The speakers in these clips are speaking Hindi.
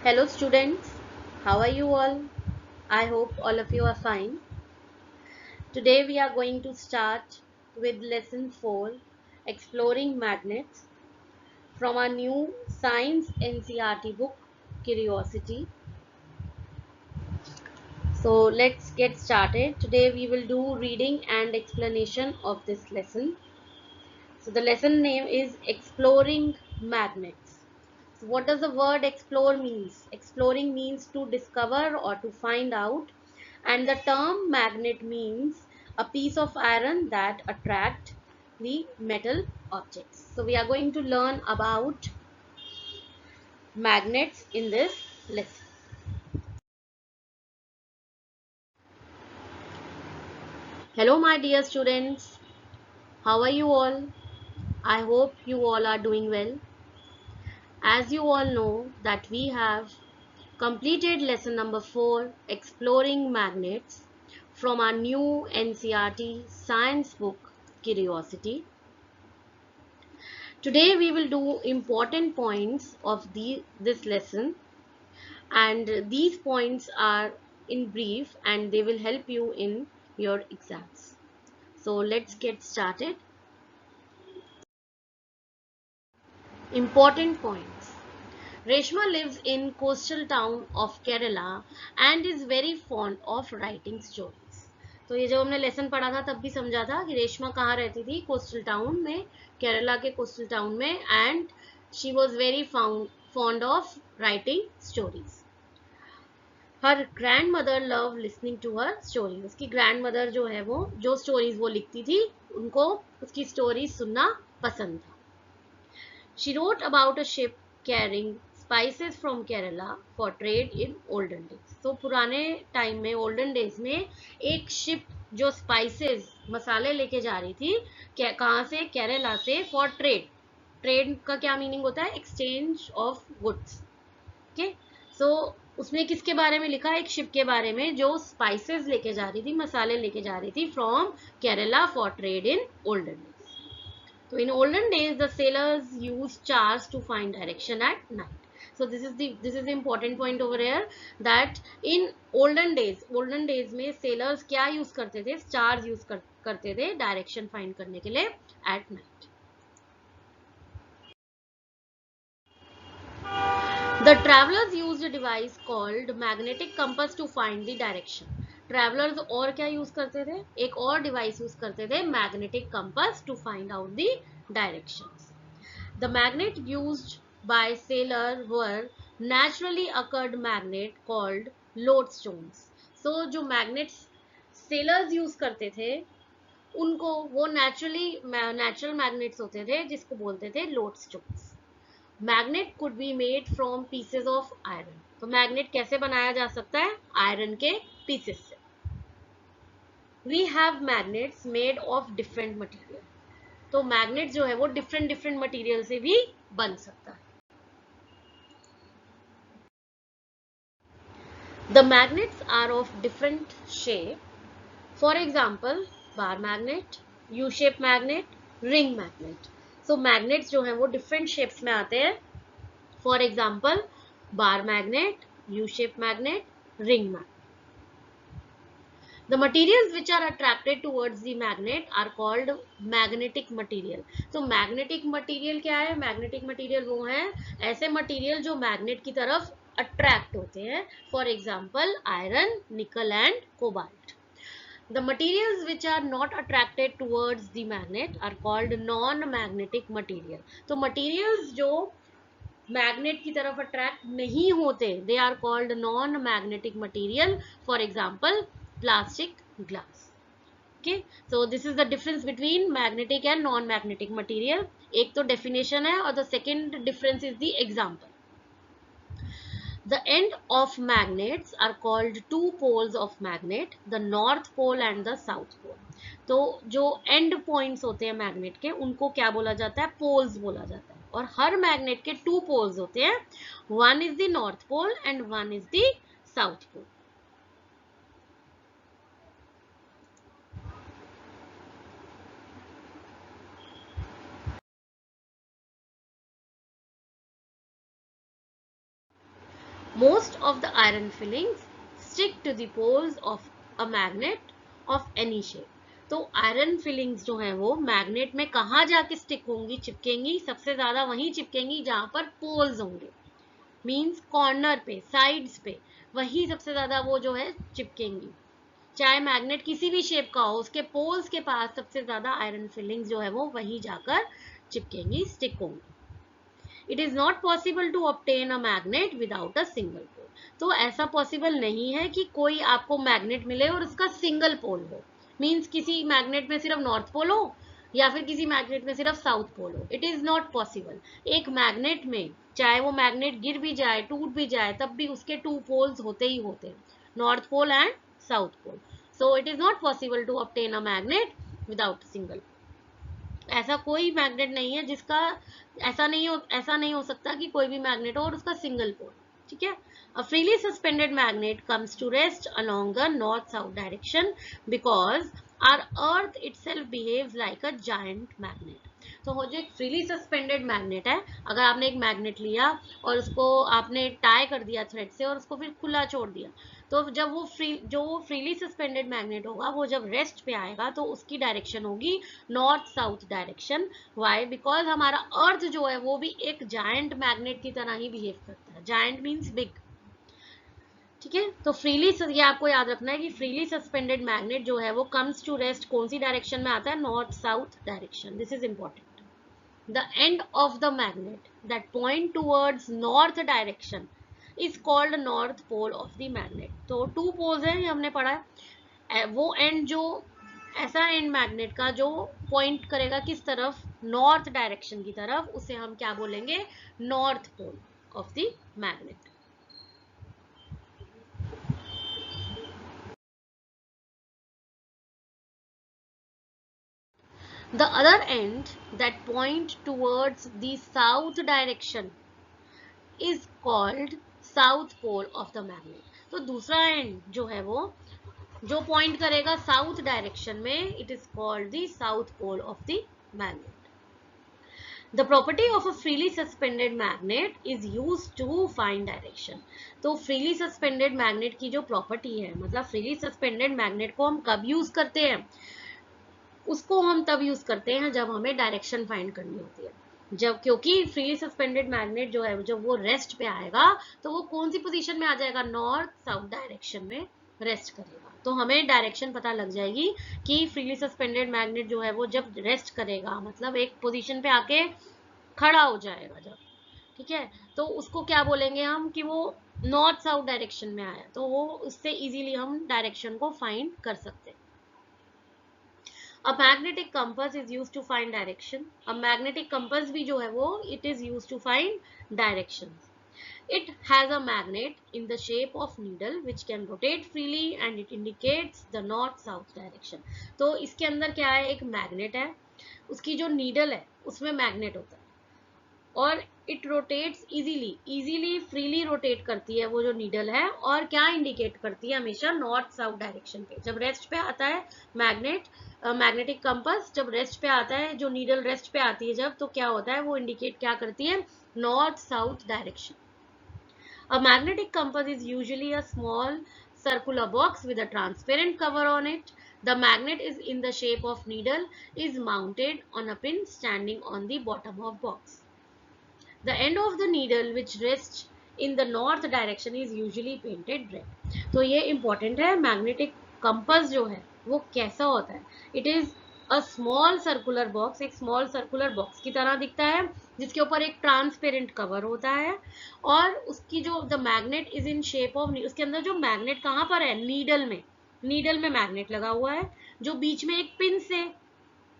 Hello students, how are you all? I hope all of you are fine. Today we are going to start with lesson 4, Exploring Magnets, from our new Science NCERT book, Curiosity. So let's get started. Today we will do reading and explanation of this lesson. So the lesson name is Exploring Magnets. So what does the word explore means? Exploring means to discover or to find out, and the term magnet means a piece of iron that attract the metal objects. So we are going to learn about magnets in this lesson. Hello my dear students, how are you all? I hope you all are doing well. As you all know that we have completed lesson number 4, Exploring Magnets, from our new NCERT science book, Curiosity. Today we will do important points of this lesson, and these points are in brief and they will help you in your exams. So let's get started. Important points. Reshma lives in coastal town of Kerala and is very fond of writing stories. तो ये जब हमने लेसन पढ़ा था तब भी समझा था कि रेशमा कहाँ रहती थी, कोस्टल टाउन में, केरला के कोस्टल टाउन में, and she was very fond of writing stories. Her grand mother love listening to her story. उसकी ग्रैंड मदर जो है वो जो स्टोरीज वो लिखती थी उनको उसकी स्टोरीज सुनना पसंद था. She wrote about a ship carrying spices from Kerala for trade in olden days. तो पुराने टाइम में, ओल्डन डेज में, एक शिप जो स्पाइसेस मसाले लेके जा रही थी, कहाँ से? केरला से, फॉर ट्रेड. ट्रेड का क्या मीनिंग होता है? Exchange of goods. ओके, सो उसमें किसके बारे में लिखा? एक शिप के बारे में जो स्पाइसेस लेके जा रही थी, मसाले लेके जा रही थी from Kerala for trade in olden days. So in olden days, the sailors used stars to find direction at night. So this is the important point over here, that in olden days में sailors क्या use करते थे? Stars use करते थे direction find करने के लिए at night. The travelers used a device called magnetic compass to find the direction. Travellers और क्या यूज करते थे? एक और डिवाइस यूज करते थे, magnetic compass, to find out the directions. The magnet used by sailor were naturally occurred magnet called lodestones. So जो magnets sailors use करते थे उनको वो natural magnets होते थे जिसको बोलते थे lodestones. Magnet could be made from pieces of iron. तो magnet कैसे बनाया जा सकता है? आयरन के pieces से. We have magnets made of different material. तो मैग्नेट जो है वो डिफरेंट मटेरियल से भी बन सकता है. The magnets are of different shape. For example, bar magnet, U shape magnet, ring magnet. So magnets जो है वो डिफरेंट शेप्स में आते हैं. For example, bar magnet, U shape magnet, ring magnet. The materials which are attracted towards the magnet are called magnetic material. तो magnetic material क्या है? Magnetic material वो है ऐसे material जो magnet की तरफ attract होते हैं. For example, iron, nickel and cobalt. The materials which are not attracted towards the magnet are called non-magnetic material. तो materials जो मैग्नेट की तरफ अट्रैक्ट नहीं होते, they are called non magnetic material. For example, plastic, glass. Okay, so this is the difference between magnetic and non magnetic material. एक तो डेफिनेशन है और the second difference is the example. The end of magnets are called two poles of magnet, the north pole and the south pole. तो जो end points होते हैं मैग्नेट के उनको क्या बोला जाता है? पोल्स बोला जाता है. और हर मैग्नेट के टू पोल्स होते हैं, one is the north pole and one is the south pole. Most of the iron fillings stick to the poles of a magnet of any shape. तो आयरन फिलिंग्स जो है वो मैग्नेट में कहाँ जाके स्टिक होंगी, चिपकेंगी? सबसे ज्यादा वहीं चिपकेंगी जहां पर पोल्स होंगे, मींस कॉर्नर पे, साइड्स पे, वहीं सबसे ज्यादा वो जो है चिपकेंगी। चाहे मैग्नेट किसी भी शेप का हो, उसके पोल्स के पास सबसे ज्यादा आयरन फिलिंग्स जो है वो वहीं जाकर चिपकेंगी, स्टिक होंगी। It is not possible to obtain a magnet without a single pole. तो ऐसा पॉसिबल नहीं है कि कोई आपको मैग्नेट मिले और उसका सिंगल पोल हो, मींस किसी मैग्नेट में सिर्फ नॉर्थ पोल हो या फिर किसी मैग्नेट में सिर्फ साउथ पोल हो। It is not possible. एक मैग्नेट में चाहे वो मैग्नेट गिर भी जाए, टूट भी जाए, तब भी उसके टू पोल्स होते ही होते हैं, north pole and south pole. So it is not possible to obtain a magnet without single. ऐसा कोई मैग्नेट नहीं है जिसका ऐसा नहीं हो सकता कि कोई भी मैग्नेट हो और उसका सिंगल पोल। ठीक है। A freely suspended magnet comes to rest along a north-south direction because our earth itself behaves like a giant magnet. तो वो जो एक फ्रीली सस्पेंडेड मैग्नेट है, अगर आपने एक मैग्नेट लिया और उसको आपने टाई कर दिया थ्रेड से और उसको फिर खुला छोड़ दिया, तो जब वो फ्रीली सस्पेंडेड मैग्नेट होगा, वो जब रेस्ट पे आएगा तो उसकी डायरेक्शन होगी north south direction. Why? Because हमारा अर्थ जो है वो भी एक जायंट मैग्नेट की तरह ही बिहेव करता है। Giant means big. ठीक है। तो फ्रीली, ये आपको याद रखना है कि फ्रीली सस्पेंडेड मैग्नेट जो है वो कम्स टू रेस्ट कौन सी डायरेक्शन में आता है? North south direction. This is important. The end of the magnet that point towards north direction is called north pole of the magnet. तो टू पोल्स है, ये हमने पढ़ा है। वो एंड जो ऐसा एंड मैग्नेट का जो पॉइंट करेगा किस तरफ? नॉर्थ डायरेक्शन की तरफ, उसे हम क्या बोलेंगे? North pole of the magnet. The other end that point towards the south direction is called south pole of the magnet. तो दूसरा एंड जो है वो जो पॉइंट करेगा साउथ डायरेक्शन में, it is called the south pole of the magnet. The property of a freely suspended magnet is used to find direction. तो freely suspended magnet की जो प्रॉपर्टी है, मतलब freely suspended magnet को हम कब यूज करते हैं? उसको हम तब यूज करते हैं जब हमें डायरेक्शन फाइंड करनी होती है। जब, क्योंकि फ्रीली सस्पेंडेड मैग्नेट जो है जब वो रेस्ट पे आएगा तो वो कौन सी पोजीशन में आ जाएगा? नॉर्थ साउथ डायरेक्शन में रेस्ट करेगा। तो हमें डायरेक्शन पता लग जाएगी कि फ्रीली सस्पेंडेड मैग्नेट जो है वो जब रेस्ट करेगा, मतलब एक पोजीशन पे आके खड़ा हो जाएगा जब, ठीक है, तो उसको क्या बोलेंगे हम कि वो नॉर्थ साउथ डायरेक्शन में आया, तो वो उससे इजीली हम डायरेक्शन को फाइंड कर सकते हैं। A magnetic compass is used to find direction. A magnetic compass भी जो है वो it is used to find directions. It has a magnet in the shape of needle which can rotate freely and it indicates the north-south direction. तो इसके अंदर क्या है? एक मैग्नेट है, उसकी जो नीडल है उसमें मैग्नेट होता है और it rotates easily freely rotate करती है वो जो नीडल है, और क्या इंडिकेट करती है? हमेशा नॉर्थ साउथ डायरेक्शन पे। जब रेस्ट पे आता है मैग्नेट, मैग्नेटिक कंपास जब रेस्ट पे आता है, जो नीडल रेस्ट पे आती है जब, तो क्या होता है? वो इंडिकेट क्या करती है? North south direction. A magnetic compass is usually a small circular box with a transparent cover on it. The magnet is in the shape of needle, is mounted on a pin standing on the bottom of box. The end of the needle which rests in the north direction is usually painted red. तो ये important है, मैग्नेटिक कंपास जो है वो कैसा होता है? It is a small circular box, एक स्मॉल सर्कुलर बॉक्स की तरह दिखता है जिसके ऊपर एक ट्रांसपेरेंट कवर होता है, और उसकी जो the magnet is in shape of, उसके अंदर जो मैग्नेट कहाँ पर है? नीडल में, नीडल में मैग्नेट लगा हुआ है जो बीच में एक पिन से,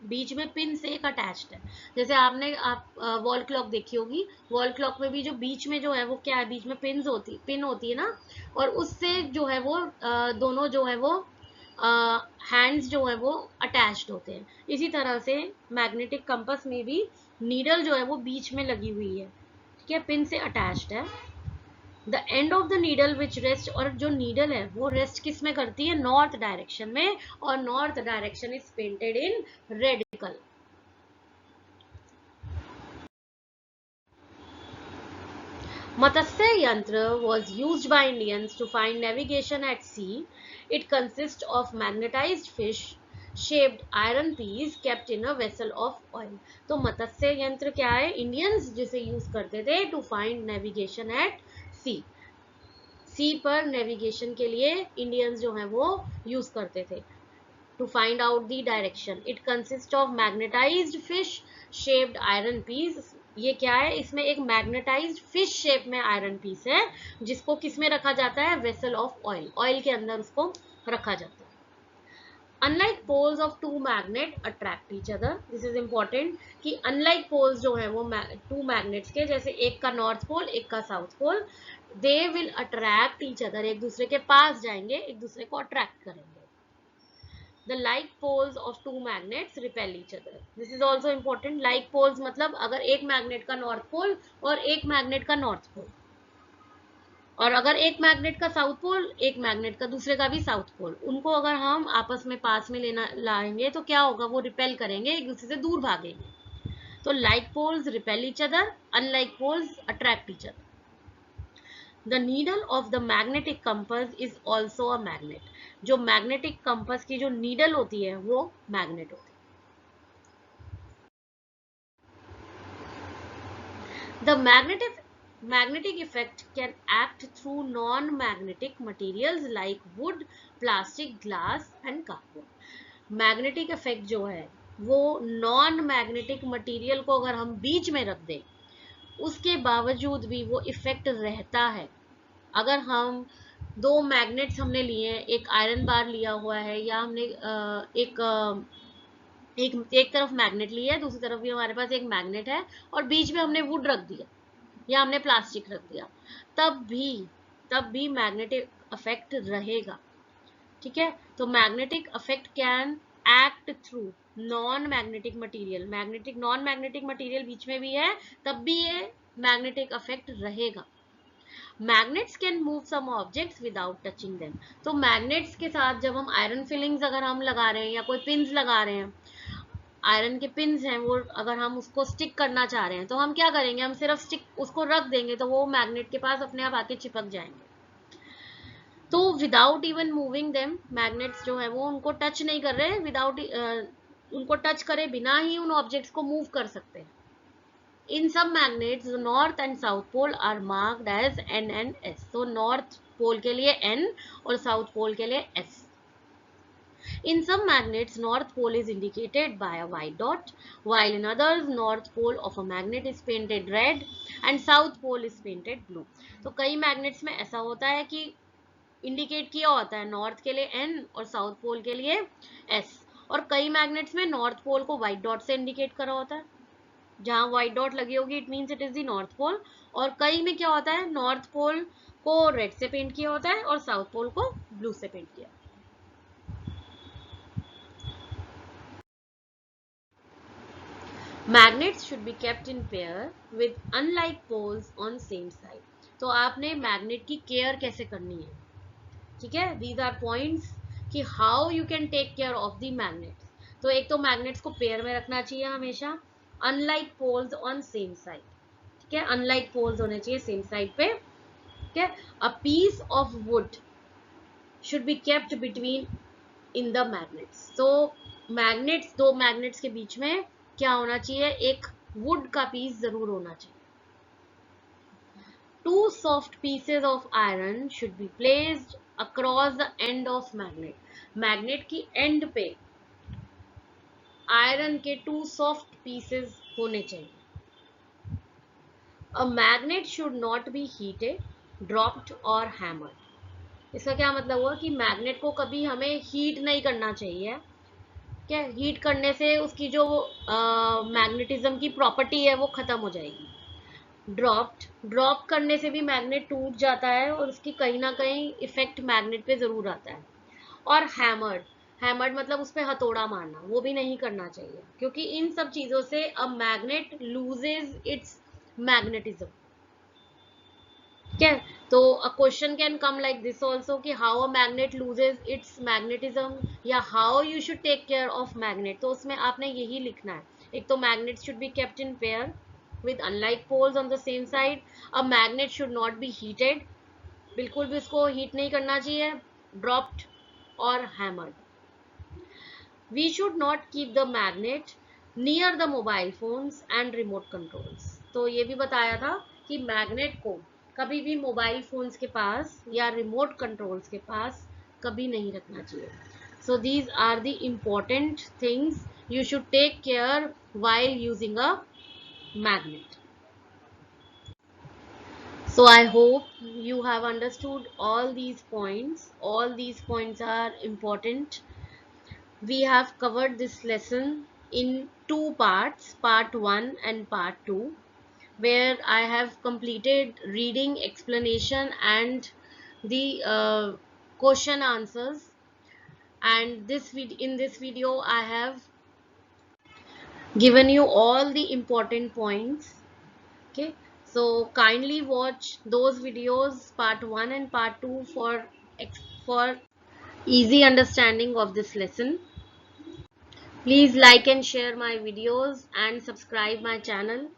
बीच में पिन से एक अटैच्ड है। जैसे आप वॉल क्लॉक देखी होगी, वॉल क्लॉक में भी जो बीच में जो है वो क्या है? बीच में पिन होती है ना, और उससे जो है वो दोनों जो है वो हैंड्स जो है वो अटैच्ड होते हैं। इसी तरह से मैग्नेटिक कंपास में भी नीडल जो है वो बीच में लगी हुई है, ठीक है, पिन से अटैच्ड है। The end of the needle which rest, और जो नीडल है वो रेस्ट किस में करती है? नॉर्थ डायरेक्शन में, और north direction is painted in red colour. Matsya Yantra was used by Indians to find navigation at sea. It consists of magnetized fish shaped iron piece kept in a vessel of oil. तो मत्स्य यंत्र क्या है? इंडियंस जिसे यूज करते थे टू फाइंड नेविगेशन एट सी. सी पर नेविगेशन के लिए इंडियंस जो है वो यूज करते थे to find out the direction. It consists of magnetized fish shaped iron piece. ये क्या है? इसमें एक मैग्नेटाइज्ड फिश शेप में आयरन पीस है जिसको किस में रखा जाता है? Vessel of oil. ऑयल के अंदर उसको रखा जाता है. Unlike poles of two magnet attract each other. This is important कि unlike poles जो है वो two magnets के, जैसे एक का नॉर्थ पोल एक का south pole, they will attract each other. एक दूसरे के पास जाएंगे, एक दूसरे को अट्रैक्ट करेंगे. The like poles of two magnets repel each other. This is also important. Like poles मतलब अगर एक मैग्नेट का नॉर्थ पोल और एक मैग्नेट का नॉर्थ पोल, और अगर एक मैग्नेट का साउथ पोल एक मैग्नेट का दूसरे का भी साउथ पोल, उनको अगर हम आपस में पास में लेना लाएंगे तो क्या होगा? वो रिपेल करेंगे, एक दूसरे से दूर भागेंगे. तो like poles repel each other, unlike poles attract each other. The needle of the magnetic compass is also a magnet. जो मैग्नेटिक कंपास की जो नीडल होती है वो मैग्नेट होती है. The magnetic effect can act through non-magnetic materials like wood, plastic, glass and carbon. Magnetic effect जो है वो नॉन मैग्नेटिक मटेरियल को अगर हम बीच में रख दें उसके बावजूद भी वो इफेक्ट रहता है. अगर हम दो मैग्नेट्स हमने लिए हैं, एक आयरन बार लिया हुआ है या हमने एक तरफ मैग्नेट लिया है, दूसरी तरफ भी हमारे पास एक मैग्नेट है और बीच में हमने वुड रख दिया या हमने प्लास्टिक रख दिया, तब भी मैग्नेटिक इफेक्ट रहेगा. ठीक है. तो magnetic effect can act through non magnetic material. Magnetic non magnetic material बीच में भी है तब भी ये मैग्नेटिक इफेक्ट रहेगा. Magnets can move some objects without touching them. तो मैग्नेट्स के साथ जब हम आयरन फिलिंग्स अगर हम लगा रहे हैं या कोई पिन्स लगा रहे हैं, आयरन के पिन्स हैं वो अगर हम उसको स्टिक करना चाह रहे हैं तो हम क्या करेंगे? हम सिर्फ स्टिक उसको रख देंगे तो वो मैग्नेट के पास अपने आप आके चिपक जाएंगे. तो without even moving them, magnets जो है वो उनको टच नहीं कर रहे, विदाउट उनको टच करे बिना ही उन ऑब्जेक्ट्स को मूव कर सकते हैं. In some magnets, the north and south pole are marked as N and S. तो north pole के लिए N और south pole के लिए S. In some magnets, north pole is indicated by a white dot, while in others, north pole of a magnet is painted red and south pole is painted blue. तो कई magnets में ऐसा होता है कि indicate किया होता है north के लिए N और south pole के लिए S, और कई magnets में north pole को white dot से indicate करा होता है. जहां व्हाइट डॉट लगी होगी it means it is the north pole, और कई में क्या होता है? नॉर्थ पोल को रेड से पेंट किया होता है और साउथ पोल को ब्लू से पेंट किया. Magnets should be kept in pair with unlike poles on same side. तो आपने मैग्नेट की केयर कैसे करनी है. ठीक है. दीज आर पॉइंट्स कि how you can take care of the magnets. तो एक तो मैग्नेट्स को पेयर में रखना चाहिए हमेशा, unlike poles on same side. ठीक है. अनलाइक पोल्स होने चाहिए सेम साइड पे. ठीक है. A piece of wood should be kept between in the magnets. तो मैग्नेट्स, दो मैग्नेट्स के बीच में क्या होना चाहिए? एक वुड का पीस जरूर होना चाहिए. Two soft pieces of iron should be placed across the end of magnet. Magnet की एंड पे आयरन के टू सॉफ्ट पीसेस होने चाहिए. A magnet should not be heated, dropped और हैमर्ड. इसका क्या मतलब हुआ कि मैग्नेट को कभी हमें हीट नहीं करना चाहिए. क्या हीट करने से उसकी जो मैग्नेटिज्म की प्रॉपर्टी है वो खत्म हो जाएगी. ड्रॉप करने से भी मैग्नेट टूट जाता है और उसकी कहीं ना कहीं इफेक्ट मैग्नेट पे जरूर आता है. और हैमर्ड मतलब उस पर हथौड़ा मारना, वो भी नहीं करना चाहिए क्योंकि इन सब चीजों से a magnet loses its magnetism. क्या? तो a question can come like this also कि how a magnet loses its magnetism या how you should take care of magnet. तो उसमें आपने यही लिखना है. एक तो magnet should be kept in pair with unlike poles on the same side. A magnet should not be heated, बिल्कुल भी उसको हीट नहीं करना चाहिए, dropped or hammered. We should not keep the magnet near the mobile phones and remote controls. तो ये भी बताया था कि मैग्नेट को कभी भी मोबाइल फोन्स के पास या रिमोट कंट्रोल्स के पास कभी नहीं रखना चाहिए. So these are the important things you should take care while using a magnet. So I hope you have understood all these points. All these points are important. We have covered this lesson in two parts, part 1 and part 2, where I have completed reading, explanation and the question answers. And in this video I have given you all the important points. Okay, so kindly watch those videos, part 1 and part 2, for easy understanding of this lesson. Please like and share my videos and subscribe my channel.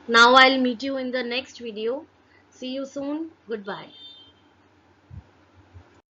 Now I'll meet you in the next video. See you soon. Goodbye.